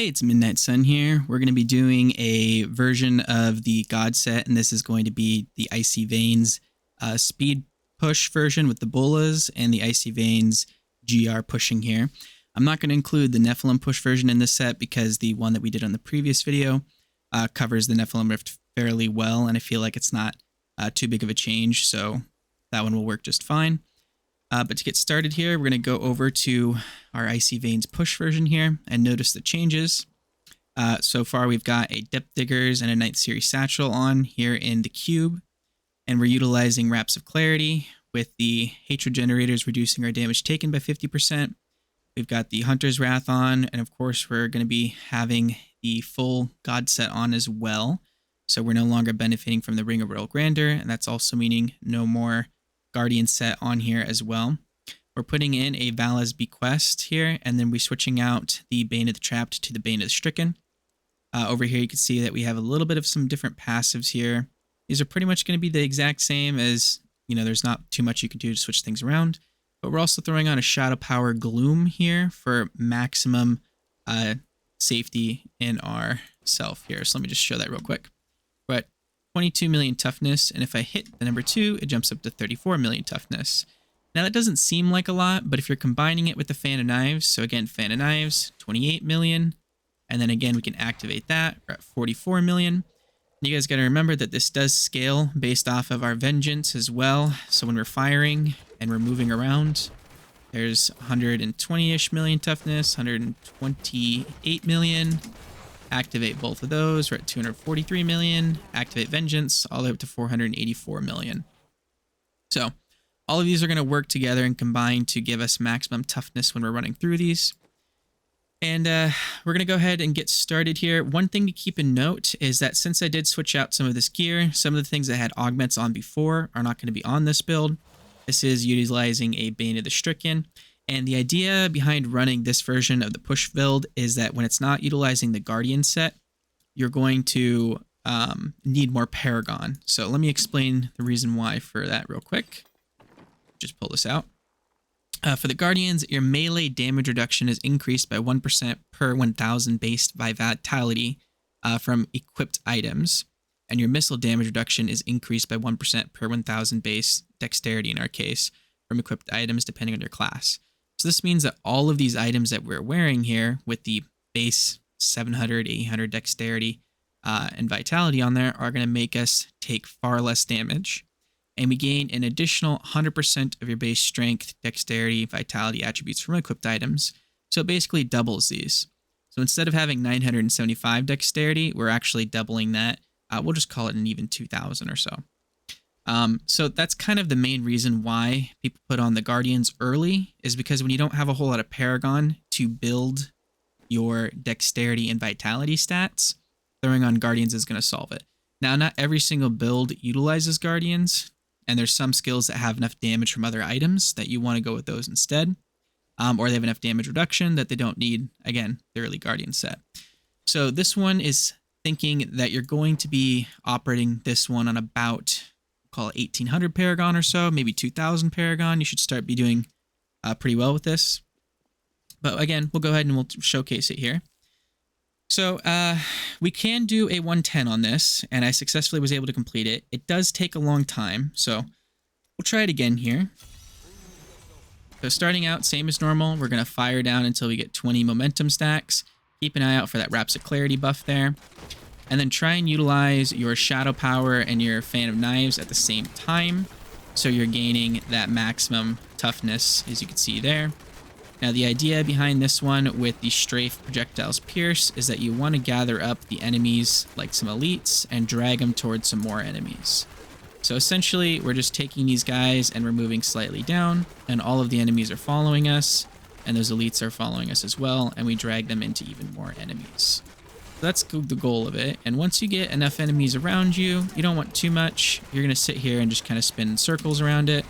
Hey, it's Midnight Sun here. We're going to be doing a version of the God set, and this is going to be the Icy Veins speed push version with the Bolas and the Icy Veins GR pushing here. I'm not going to include the Nephilim push version in this set because the one that we did on the previous video covers the Nephilim Rift fairly well, and I feel like it's not too big of a change, so that one will work just fine. But to get started here, we're going to go over to our Icy Veins push version here and notice the changes. So far, we've got a Depth Diggers and a Ninth Series Satchel on here in the cube. And we're utilizing Wraps of Clarity with the Hatred Generators reducing our damage taken by 50%. We've got the Hunter's Wrath on, and of course, we're going to be having the full God set on as well. So we're no longer benefiting from the Ring of Royal Grandeur, and that's also meaning no more Guardian set on here as well. We're putting in a Vala's Bequest here, and then we're switching out the Bane of the Trapped to the Bane of the Stricken. Over here, you can see that we have a little bit of some different passives here. These are pretty much going to be the exact same as, there's not too much you can do to switch things around. But we're also throwing on a Shadow Power Gloom here for maximum safety in our self here. So let me just show that real quick. We're at 22 million toughness, and if I hit the number 2, it jumps up to 34 million toughness. Now that doesn't seem like a lot, but if you're combining it with the Fan of Knives, so again, Fan of Knives, 28 million, and then again, we can activate that. We're at 44 million. You guys got to remember that this does scale based off of our Vengeance as well. So when we're firing and we're moving around, there's 120-ish million toughness, 128 million. Activate both of those. We're at 243 million. Activate Vengeance all the way up to 484 million. So all of these are going to work together and combine to give us maximum toughness when we're running through these. And we're going to go ahead and get started here. One thing to keep in note is that since I did switch out some of this gear, some of the things I had augments on before are not going to be on this build. This is utilizing a Bane of the Stricken. And the idea behind running this version of the push build is that when it's not utilizing the Guardian set, you're going to need more Paragon. So let me explain the reason why for that real quick. Just pull this out. For the Guardians, your melee damage reduction is increased by 1% per 1,000 base vitality from equipped items. And your missile damage reduction is increased by 1% per 1,000 base dexterity in our case from equipped items depending on your class. So this means that all of these items that we're wearing here with the base 700, 800 dexterity and vitality on there are going to make us take far less damage. And we gain an additional 100% of your base strength, dexterity, vitality attributes from equipped items. So it basically doubles these. So instead of having 975 dexterity, we're actually doubling that. We'll just call it an even 2,000 or so. So that's kind of the main reason why people put on the Guardians early, is because when you don't have a whole lot of Paragon to build your dexterity and vitality stats, throwing on Guardians is going to solve it. Now, not every single build utilizes Guardians, and there's some skills that have enough damage from other items that you want to go with those instead, or they have enough damage reduction that they don't need, again, the early Guardian set. So this one is thinking that you're going to be operating this one on about, call it 1,800 Paragon or so, maybe 2,000 Paragon. You should start be doing pretty well with this. But again, we'll go ahead and we'll showcase it here. So we can do a 110 on this, and I successfully was able to complete it. It does take a long time, so we'll try it again here. So starting out, same as normal, we're going to fire down until we get 20 momentum stacks. Keep an eye out for that Wraps of Clarity buff there. And then try and utilize your Shadow Power and your Fan of Knives at the same time, so you're gaining that maximum toughness, as you can see there. Now, the idea behind this one with the Strafe Projectiles Pierce is that you want to gather up the enemies, like some elites, and drag them towards some more enemies. So essentially, we're just taking these guys and we're moving slightly down, and all of the enemies are following us, and those elites are following us as well, and we drag them into even more enemies. So that's the goal of it. And once you get enough enemies around you, you don't want too much. You're going to sit here and just kind of spin circles around it.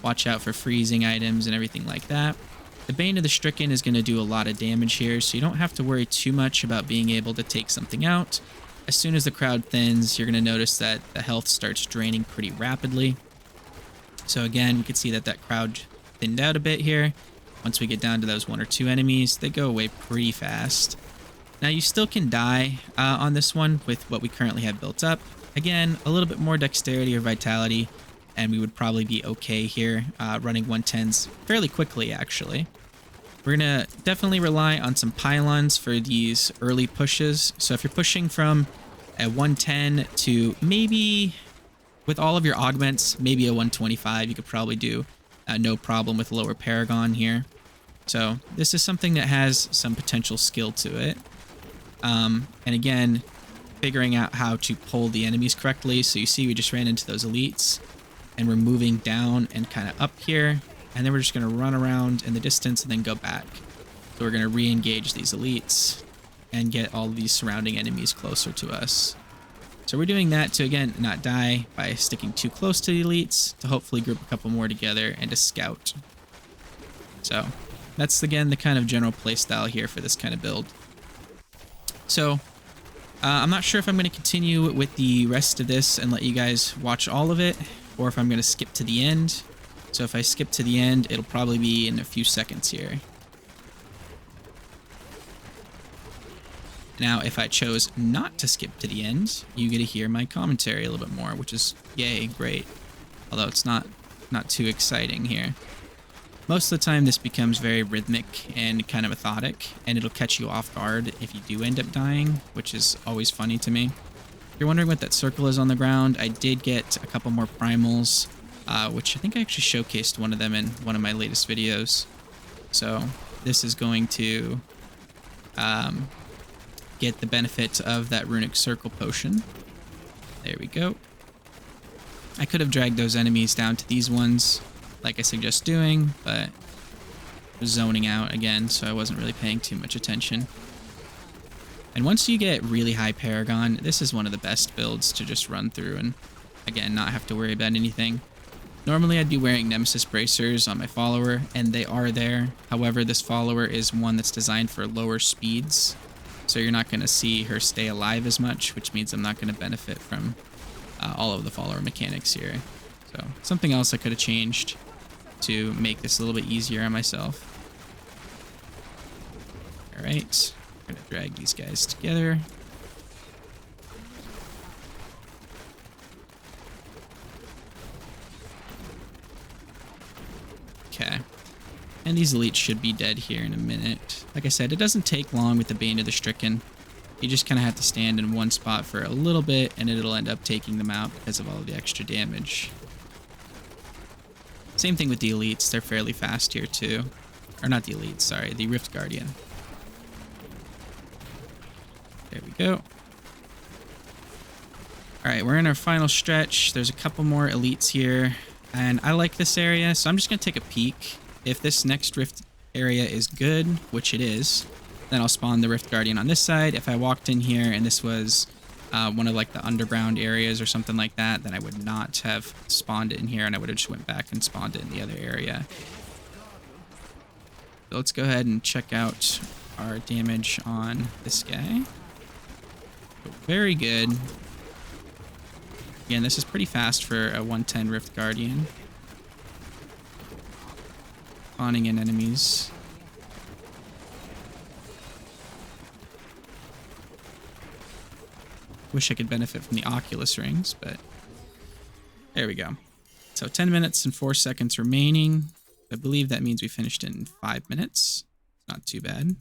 Watch out for freezing items and everything like that. The Bane of the Stricken is going to do a lot of damage here, so you don't have to worry too much about being able to take something out. As soon as the crowd thins, you're going to notice that the health starts draining pretty rapidly. So again, we can see that crowd thinned out a bit here. Once we get down to those 1 or 2 enemies, they go away pretty fast. Now you still can die on this one with what we currently have built up. Again, a little bit more dexterity or vitality, and we would probably be okay here, running 110s fairly quickly, actually. We're going to definitely rely on some pylons for these early pushes. So if you're pushing from a 110 to maybe, with all of your augments, maybe a 125, you could probably do no problem with lower Paragon here. So this is something that has some potential skill to it. And again, figuring out how to pull the enemies correctly. So you see we just ran into those elites, and we're moving down and kind of up here. And then we're just going to run around in the distance and then go back. So we're going to re-engage these elites and get all these surrounding enemies closer to us. So we're doing that to, again, not die by sticking too close to the elites, to hopefully group a couple more together and to scout. So that's, again, the kind of general playstyle here for this kind of build. So I'm not sure if I'm going to continue with the rest of this and let you guys watch all of it, or if I'm going to skip to the end. So if I skip to the end, it'll probably be in a few seconds here. Now, if I chose not to skip to the end, you get to hear my commentary a little bit more, which is, yay, great. Although it's not too exciting here. Most of the time, this becomes very rhythmic and kind of methodic, and it'll catch you off guard if you do end up dying, which is always funny to me. If you're wondering what that circle is on the ground, I did get a couple more primals, which I think I actually showcased one of them in one of my latest videos. So this is going to get the benefit of that runic circle potion. There we go. I could have dragged those enemies down to these ones, like I suggest doing, but I was zoning out again, so I wasn't really paying too much attention. And once you get really high Paragon, this is one of the best builds to just run through and, again, not have to worry about anything. Normally I'd be wearing Nemesis bracers on my follower, and they are there. However, this follower is one that's designed for lower speeds, so you're not going to see her stay alive as much, which means I'm not going to benefit from all of the follower mechanics here. So something else I could have changed to make this a little bit easier on myself. Alright, I'm going to drag these guys together. Okay. And these elites should be dead here in a minute. Like I said, it doesn't take long with the Bane of the Stricken. You just kind of have to stand in one spot for a little bit, and it'll end up taking them out because of all of the extra damage. Same thing with the elites. They're fairly fast here too. Or not the elites, sorry, the Rift Guardian. There we go. Alright, we're in our final stretch. There's a couple more elites here. And I like this area, so I'm just going to take a peek. If this next Rift area is good, which it is, then I'll spawn the Rift Guardian on this side. If I walked in here and this was one of like the underground areas or something like that, then I would not have spawned it in here, and I would have just went back and spawned it in the other area. So let's go ahead and check out our damage on this guy. Very good. Again, this is pretty fast for a 110 Rift Guardian. Spawning in enemies. Wish I could benefit from the Oculus rings, but there we go. So 10 minutes and 4 seconds remaining. I believe that means we finished in 5 minutes. Not too bad.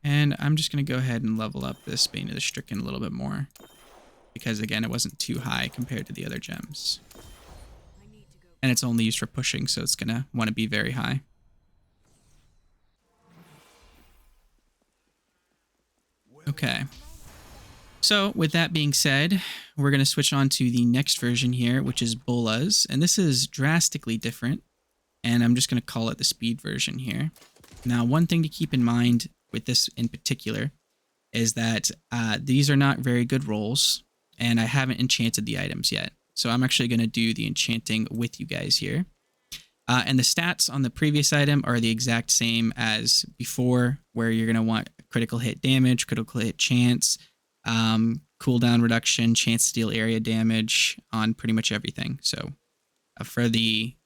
And I'm just going to go ahead and level up this Bane of the Stricken a little bit more, because again, it wasn't too high compared to the other gems. And it's only used for pushing, so it's going to want to be very high. Okay. So with that being said, we're going to switch on to the next version here, which is Bolas. And this is drastically different. And I'm just going to call it the speed version here. Now, one thing to keep in mind with this in particular is that these are not very good rolls, and I haven't enchanted the items yet. So I'm actually going to do the enchanting with you guys here. And the stats on the previous item are the exact same as before, where you're going to want critical hit damage, critical hit chance, cooldown reduction, chance to deal area damage on pretty much everything. So for the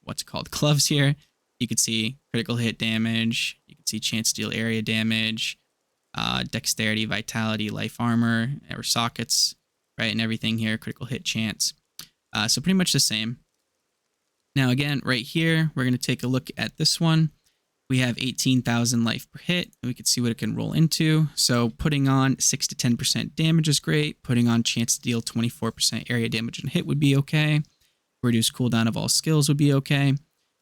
what's it called, gloves here, You could see critical hit damage. You could see chance to deal area damage, dexterity, vitality, life armor, or sockets, right? And everything here, critical hit chance. So pretty much the same. Now again, right here, we're going to take a look at this one. We have 18,000 life per hit, and we can see what it can roll into. So putting on 6 to 10% damage is great. Putting on chance to deal 24% area damage and hit would be okay. Reduce cooldown of all skills would be okay.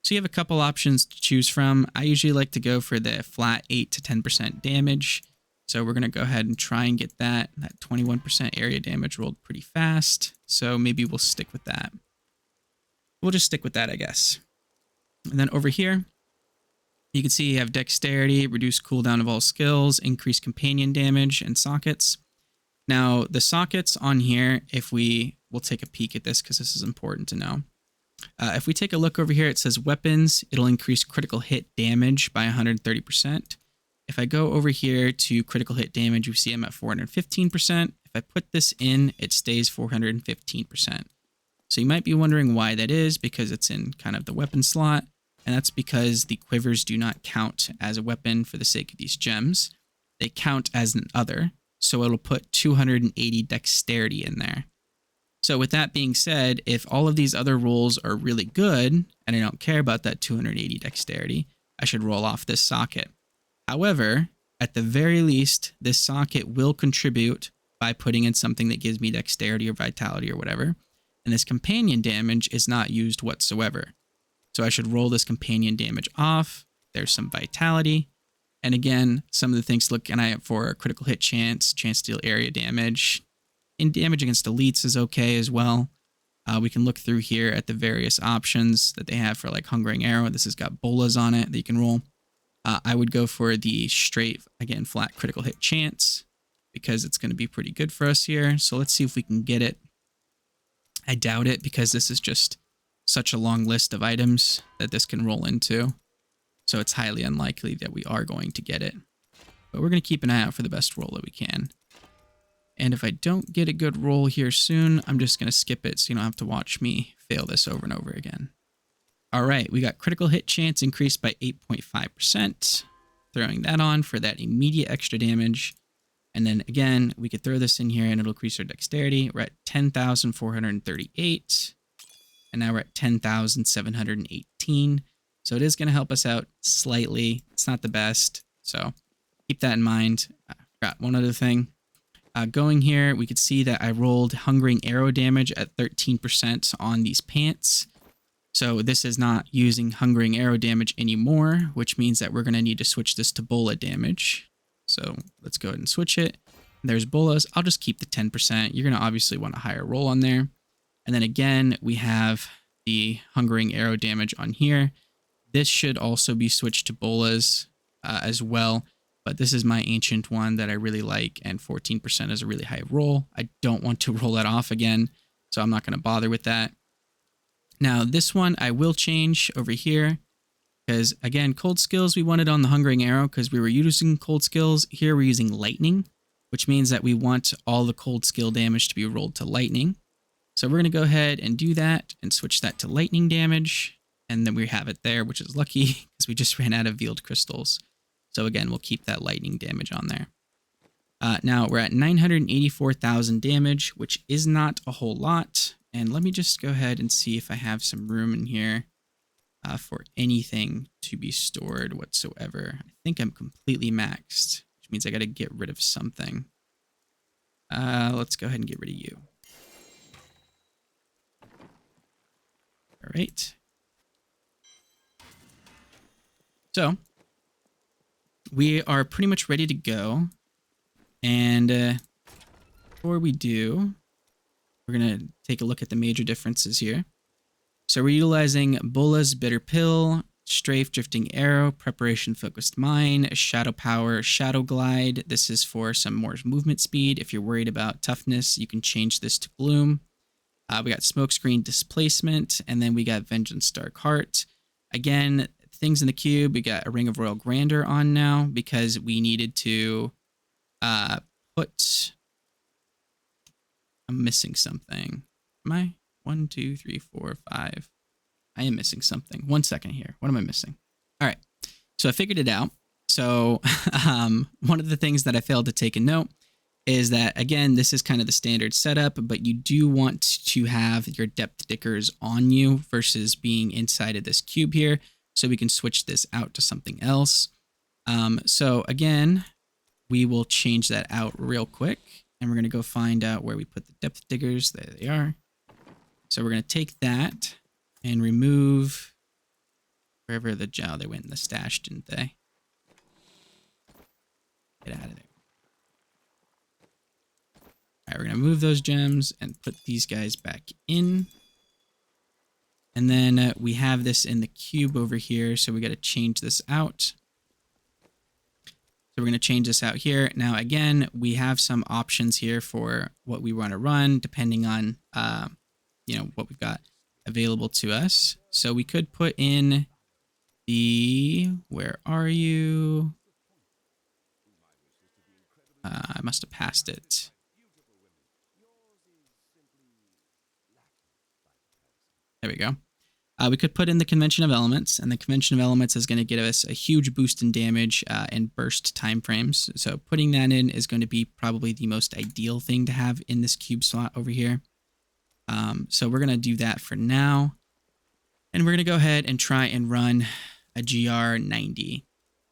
So you have a couple options to choose from. I usually like to go for the flat 8 to 10% damage. So we're going to go ahead and try and get that. That 21% area damage rolled pretty fast. So maybe we'll stick with that. We'll just stick with that, I guess. And then over here, you can see you have dexterity, reduce cooldown of all skills, increase companion damage, and sockets. Now, the sockets on here, we'll take a peek at this because this is important to know. If we take a look over here, it says weapons. It'll increase critical hit damage by 130%. If I go over here to critical hit damage, we see I'm at 415%. If I put this in, it stays 415%. So you might be wondering why that is, because it's in kind of the weapon slot. And that's because the quivers do not count as a weapon for the sake of these gems. They count as an other. So it'll put 280 dexterity in there. So with that being said, if all of these other rolls are really good, and I don't care about that 280 dexterity, I should roll off this socket. However, at the very least, this socket will contribute by putting in something that gives me dexterity or vitality or whatever. And this companion damage is not used whatsoever. So I should roll this companion damage off. There's some vitality. And again, some of the things to look at for critical hit chance to deal area damage. And damage against elites is okay as well. We can look through here at the various options that they have for like Hungering Arrow. This has got bolas on it that you can roll. I would go for the straight, again, flat critical hit chance because it's going to be pretty good for us here. So let's see if we can get it. I doubt it because this is just such a long list of items that this can roll into. So it's highly unlikely that we are going to get it. But we're going to keep an eye out for the best roll that we can. And if I don't get a good roll here soon, I'm just going to skip it so you don't have to watch me fail this over and over again. All right, we got critical hit chance increased by 8.5%. Throwing that on for that immediate extra damage. And then again, we could throw this in here and it'll increase our dexterity. We're at 10,438. And now we're at 10,718. So it is going to help us out slightly. It's not the best. So keep that in mind. I forgot one other thing. Going here, we could see that I rolled Hungering Arrow damage at 13% on these pants. So this is not using Hungering Arrow damage anymore, which means that we're going to need to switch this to Bola damage. So let's go ahead and switch it. There's Bolas. I'll just keep the 10%. You're going to obviously want a higher roll on there. And then again, we have the Hungering Arrow damage on here. This should also be switched to Bolas as well. But this is my ancient one that I really like, and 14% is a really high roll. I don't want to roll that off again, so I'm not going to bother with that. Now, this one I will change over here, because again, cold skills we wanted on the Hungering Arrow because we were using cold skills. Here we're using lightning, which means that we want all the cold skill damage to be rolled to lightning. So we're going to go ahead and do that and switch that to lightning damage. And then we have it there, which is lucky because we just ran out of veiled crystals. So again, we'll keep that lightning damage on there. Now we're at 984,000 damage, which is not a whole lot. And let me just go ahead and see if I have some room in here for anything to be stored whatsoever. I think I'm completely maxed, which means I got to get rid of something. Let's go ahead and get rid of you. All right. So we are pretty much ready to go. And before we do, we're going to take a look at the major differences here. So we're utilizing Bola's Bitter Pill, Strafe Drifting Arrow, Preparation Focused Mine, Shadow Power, Shadow Glide. This is for some more movement speed. If you're worried about toughness, you can change this to Gloom. We got Smokescreen Displacement, and then we got Vengeance Dark Heart. Again, things in the cube, we got a Ring of Royal Grandeur on now because we needed to put... I'm missing something. Am I? 1, 2, 3, 4, 5. I am missing something. 1 second here. What am I missing? All right, so I figured it out. So one of the things that I failed to take a note is that, again, this is kind of the standard setup, but you do want to have your depth dickers on you versus being inside of this cube here. So we can switch this out to something else. So again, we will change that out real quick, and we're going to go find out where we put the depth diggers. There they are. So we're going to take that and remove wherever the gel, they went in the stash, didn't they? Get out of there. All right, we're going to move those gems and put these guys back in. And then we have this in the cube over here, so we got to change this out. So we're going to change this out here. Now, again, we have some options here for what we want to run, depending on, what we've got available to us. So we could put in the, where are you? I must have passed it. There we go. We could put in the Convention of Elements, and the Convention of Elements is going to give us a huge boost in damage and burst time frames. So putting that in is going to be probably the most ideal thing to have in this cube slot over here. So we're going to do that for now. And we're going to go ahead and try and run a GR 90.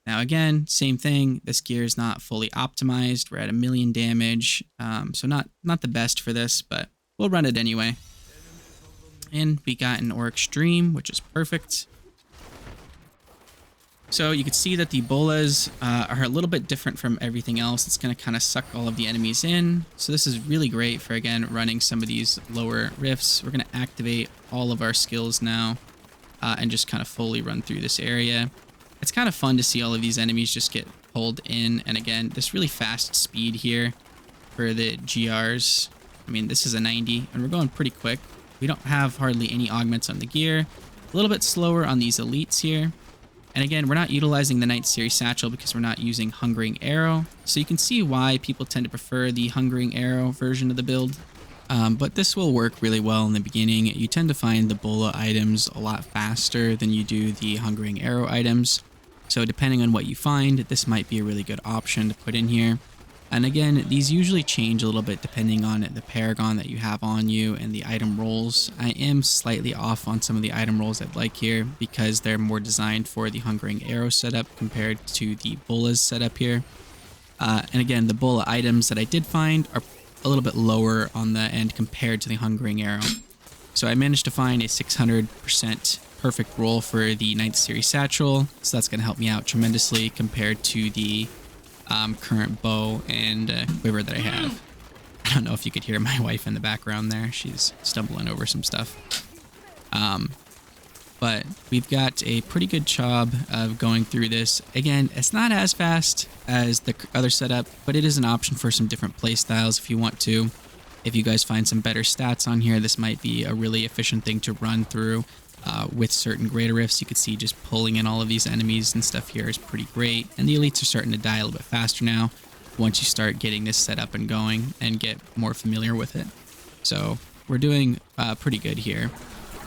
Now, again, same thing. This gear is not fully optimized. We're at 1,000,000 damage. So not the best for this, but we'll run it anyway. And we got an Ore Extreme, which is perfect. So you can see that the bolas are a little bit different from everything else. It's going to kind of suck all of the enemies in. So this is really great for, again, running some of these lower rifts. We're going to activate all of our skills now and just kind of fully run through this area. It's kind of fun to see all of these enemies just get pulled in. And again, this really fast speed here for the GRs. I mean, this is a 90, and we're going pretty quick. We don't have hardly any augments on the gear. A little bit slower on these elites here. And again, we're not utilizing the Knight Series Satchel because we're not using Hungering Arrow. So you can see why people tend to prefer the Hungering Arrow version of the build. But this will work really well in the beginning. You tend to find the Bola items a lot faster than you do the Hungering Arrow items. So depending on what you find, this might be a really good option to put in here. And again, these usually change a little bit depending on the Paragon that you have on you and the item rolls. I am slightly off on some of the item rolls I'd like here because they're more designed for the Hungering Arrow setup compared to the Bolas setup here. And again, the Bola items that I did find are a little bit lower on the end compared to the Hungering Arrow. So I managed to find a 600% perfect roll for the Knight Series Satchel, so that's going to help me out tremendously compared to the current bow and quiver that I have. I don't know if you could hear my wife in the background there. She's stumbling over some stuff. But we've got a pretty good job of going through this. Again, it's not as fast as the other setup, but it is an option for some different play styles if you want to. If you guys find some better stats on here, this might be a really efficient thing to run through. With certain greater rifts, you could see just pulling in all of these enemies and stuff here is pretty great. And the elites are starting to die a little bit faster now once you start getting this set up and going and get more familiar with it. So we're doing pretty good here.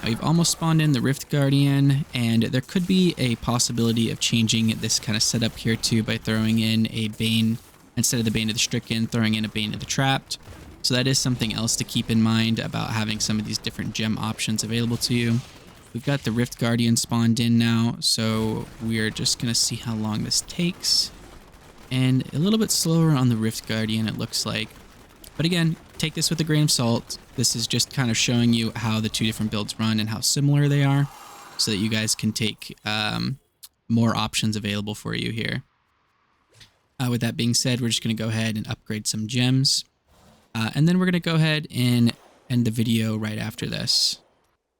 We've almost spawned in the Rift Guardian, and there could be a possibility of changing this kind of setup here too by throwing in a Bane, instead of the Bane of the Stricken, throwing in a Bane of the Trapped. So that is something else to keep in mind about having some of these different gem options available to you. We've got the Rift Guardian spawned in now, so we're just going to see how long this takes. And a little bit slower on the Rift Guardian, it looks like. But again, take this with a grain of salt. This is just kind of showing you how the two different builds run and how similar they are, so that you guys can take more options available for you here. With that being said, we're just going to go ahead and upgrade some gems. And then we're going to go ahead and end the video right after this.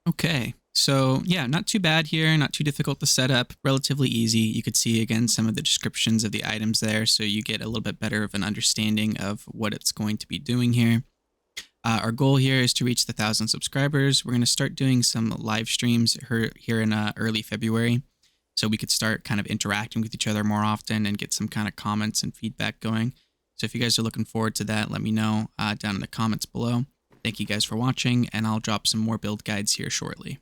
Okay. So yeah, not too bad here, not too difficult to set up, relatively easy. You could see again some of the descriptions of the items there, so you get a little bit better of an understanding of what it's going to be doing here. Our goal here is to reach the 1,000 subscribers. We're going to start doing some live streams here in early February, so we could start kind of interacting with each other more often and get some kind of comments and feedback going. So if you guys are looking forward to that, let me know down in the comments below. Thank you guys for watching, and I'll drop some more build guides here shortly.